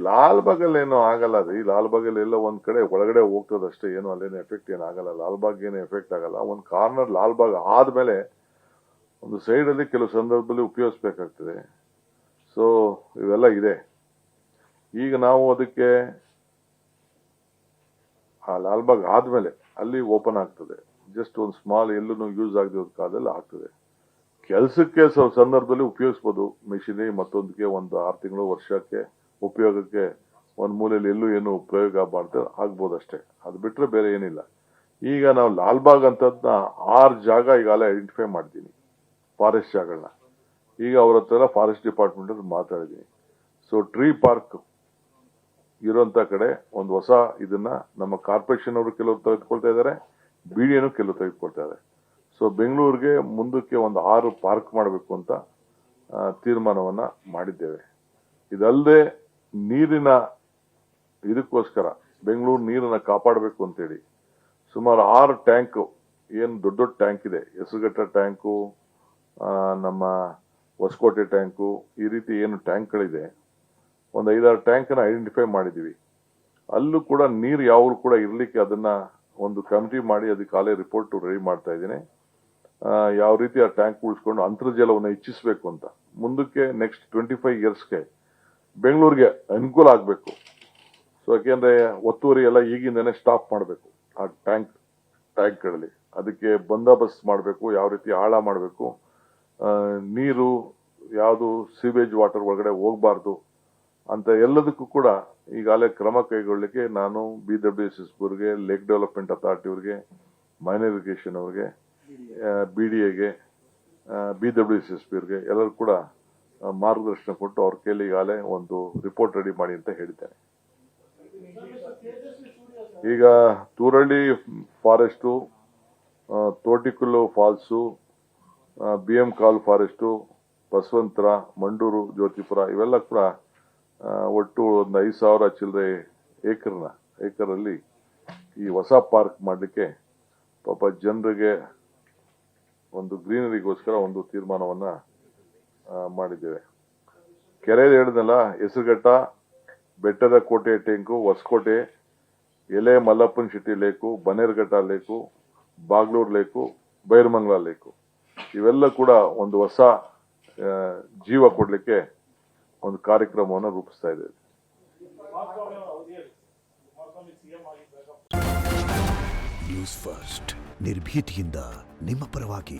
ಲಾಲ್ಬಾಗಲ್ಲಿ ಏನೋ ಆಗಲ್ಲ ರೀ. ಲಾಲ್ಬಾಗಲ್ಲಿ ಎಲ್ಲ ಒಂದ್ ಕಡೆ ಒಳಗಡೆ ಹೋಗ್ತದಷ್ಟೇ, ಏನು ಅಲ್ಲೇನು ಎಫೆಕ್ಟ್ ಏನು ಆಗಲ್ಲ. ಲಾಲ್ಬಾಗ್ ಏನು ಎಫೆಕ್ಟ್ ಆಗಲ್ಲ. ಒಂದ್ ಕಾರ್ನರ್ ಲಾಲ್ಬಾಗ್ ಆದ್ಮೇಲೆ ಒಂದು ಸೈಡ್ ಅಲ್ಲಿ ಕೆಲವು ಸಂದರ್ಭದಲ್ಲಿ ಉಪಯೋಗಿಸ್ಬೇಕಾಗ್ತದೆ. ಸೊ ಇವೆಲ್ಲ ಇದೆ. ಈಗ ನಾವು ಅದಕ್ಕೆ ಆ ಲಾಲ್ಬಾಗ್ ಆದ್ಮೇಲೆ ಅಲ್ಲಿ ಓಪನ್ ಆಗ್ತದೆ. ಜಸ್ಟ್ ಒಂದು ಸ್ಮಾಲ್ ಎಲ್ಲೂ ಯೂಸ್ ಆಗದ ಕಾಲದಲ್ಲಿ ಆಗ್ತದೆ. ಕೆಲಸಕ್ಕೆ ಸಂದರ್ಭದಲ್ಲಿ ಉಪಯೋಗಿಸಬಹುದು. ಮೆಷಿನರಿ ಮತ್ತೊಂದಕ್ಕೆ ಒಂದು 6 ತಿಂಗಳು ವರ್ಷಕ್ಕೆ ಉಪಯೋಗಕ್ಕೆ ಒಂದ್ ಮೂಲೆಯಲ್ಲಿ ಎಲ್ಲೂ ಏನು ಪ್ರಯೋಗ ಮಾಡ್ತಾರೆ ಆಗ್ಬೋದು ಅಷ್ಟೇ. ಅದು ಬಿಟ್ರೆ ಬೇರೆ ಏನಿಲ್ಲ. ಈಗ ನಾವು ಲಾಲ್ಬಾಗ್ ಅಂತದ್ನ 6 ಜಾಗ ಈಗಾಗಲೇ ಐಡೆಂಟಿಫೈ ಮಾಡಿದ್ದೀನಿ, ಫಾರೆಸ್ಟ್ ಜಾಗಗಳನ್ನ. ಈಗ ಅವ್ರ ಹತ್ರ ಫಾರೆಸ್ಟ್ ಡಿಪಾರ್ಟ್ಮೆಂಟ್ ಅಲ್ಲಿ ಮಾತಾಡಿದ್ದೀನಿ. ಸೊ ಟ್ರೀ ಪಾರ್ಕ್ ಇರೋಂತ ಕಡೆ ಒಂದು ಹೊಸ ಇದನ್ನ ನಮ್ಮ ಕಾರ್ಪೊರೇಷನ್ ಅವರು ಕೆಲವರು ತೆಗೆದುಕೊಳ್ತಾ ಇದ್ದಾರೆ, ಬಿಡಿಎನು ಕೆಲವರು ತೆಗೆದುಕೊಳ್ತಾ ಇದ್ದಾರೆ. ಸೊ ಬೆಂಗಳೂರಿಗೆ ಮುಂದಕ್ಕೆ ಒಂದು 6 ಪಾರ್ಕ್ ಮಾಡಬೇಕು ಅಂತ ತೀರ್ಮಾನವನ್ನ ಮಾಡಿದ್ದೇವೆ. ಇದಲ್ಲದೆ ನೀರಿನ ಇದಕ್ಕೋಸ್ಕರ ಬೆಂಗಳೂರು ನೀರನ್ನ ಕಾಪಾಡಬೇಕು ಅಂತೇಳಿ ಸುಮಾರು 6 ಟ್ಯಾಂಕ್, ಏನು ದೊಡ್ಡ ದೊಡ್ಡ ಟ್ಯಾಂಕ್ ಇದೆ, ಹೆಸರುಘಟ್ಟ ಟ್ಯಾಂಕು, ನಮ್ಮ ಹೊಸಕೋಟೆ ಟ್ಯಾಂಕು, ಈ ರೀತಿ ಏನು ಟ್ಯಾಂಕ್ಗಳಿದೆ, ಒಂದು 5-6 ಟ್ಯಾಂಕ್ ಅನ್ನ ಐಡೆಂಟಿಫೈ ಮಾಡಿದೀವಿ. ಅಲ್ಲೂ ಕೂಡ ನೀರು ಯಾವಾಗಲೂ ಕೂಡ ಇರ್ಲಿಕ್ಕೆ ಅದನ್ನ ಒಂದು ಕಮಿಟಿ ಮಾಡಿ ಅದಕ್ಕೆ ಕಾಲೇ ರಿಪೋರ್ಟ್ ರೆಡಿ ಮಾಡ್ತಾ ಇದ್ದೀನಿ. ಯಾವ ರೀತಿ ಆ ಟ್ಯಾಂಕ್ ಉಳಿಸ್ಕೊಂಡು ಅಂತರ್ಜಲವನ್ನು ಹೆಚ್ಚಿಸಬೇಕು ಅಂತ ಮುಂದಕ್ಕೆ ನೆಕ್ಸ್ಟ್ 25 ಇಯರ್ಸ್ಗೆ ಬೆಂಗಳೂರಿಗೆ ಅನುಕೂಲ ಆಗಬೇಕು. ಸೊ ಯಾಕೆಂದ್ರೆ ಒತ್ತುವರಿ ಎಲ್ಲ ಈಗಿಂದನೇ ಸ್ಟಾಪ್ ಮಾಡಬೇಕು. ಆ ಟ್ಯಾಂಕ್ಗಳಲ್ಲಿ ಅದಕ್ಕೆ ಬಂದೋಬಸ್ತ್ ಮಾಡಬೇಕು, ಯಾವ ರೀತಿ ಆಳ ಮಾಡಬೇಕು, ನೀರು ಯಾವುದು ಸೀವೇಜ್ ವಾಟರ್ ಒಳಗಡೆ ಹೋಗಬಾರ್ದು ಅಂತ ಎಲ್ಲದಕ್ಕೂ ಕೂಡ ಈಗಾಗಲೇ ಕ್ರಮ ಕೈಗೊಳ್ಳಲಿಕ್ಕೆ ನಾನು BWSS ಅವರಿಗೆ, ಲೇಕ್ ಡೆವಲಪ್ಮೆಂಟ್ ಅಥಾರಿಟಿ ಅವರಿಗೆ, ಮೈನರ್ ಇರಿಗೇಷನ್ ಅವರಿಗೆ, BDAಗೆ, BWSS ಅವರಿಗೆ ಎಲ್ಲರೂ ಕೂಡ ಮಾರ್ಗದರ್ಶನ ಕೊಟ್ಟು ಅವ್ರ ಕೈಲಿ ಈಗಾಗಲೇ ಒಂದು ರಿಪೋರ್ಟ್ ರೆಡಿ ಮಾಡಿ ಅಂತ ಹೇಳಿದ್ದೇನೆ. ಈಗ ತೂರಳ್ಳಿ ಫಾರೆಸ್ಟು, ತೋಟಿಕಲ್ಲು ಫಾಲ್ಸು, BM ಕಾಲ್ ಫಾರೆಸ್ಟು, ಬಸವಂತರ, ಮಂಡೂರು, ಜ್ಯೋತಿಪುರ ಇವೆಲ್ಲ ಕೂಡ ಒಟ್ಟು ಒಂದು 5,000 ಚಿಲ್ಲರೆ ಏಕರಲ್ಲಿ ಈ ಹೊಸ ಪಾರ್ಕ್ ಮಾಡಲಿಕ್ಕೆ ಪಾಪ ಜನರಿಗೆ ಒಂದು ಗ್ರೀನರಿಗೋಸ್ಕರ ಒಂದು ತೀರ್ಮಾನವನ್ನ ಮಾಡಿದ್ದೇವೆ. ಕೆರೆ ಹೇಳಿದ್ನಲ್ಲ, ಹೆಸರುಘಟ್ಟ, ಬೆಟ್ಟದ ಕೋಟೆ ಟ್ಯಾಂಕು, ಹೊಸಕೋಟೆ, ಎಲೆ ಮಲ್ಲಪ್ಪನ Shetty lake, Bannerghatta lake, Bagalur lake, Byramangala lake ಇವೆಲ್ಲ ಕೂಡ ಒಂದು ಹೊಸ ಜೀವ ಕೊಡ್ಲಿಕ್ಕೆ ಒಂದು ಕಾರ್ಯಕ್ರಮವನ್ನು ರೂಪಿಸ್ತಾ ಇದ್ದೇವೆ. ನ್ಯೂಸ್ ಫಸ್ಟ್ ನಿರ್ಭೀತಿಯಿಂದ ನಿಮ್ಮ ಪರವಾಗಿ.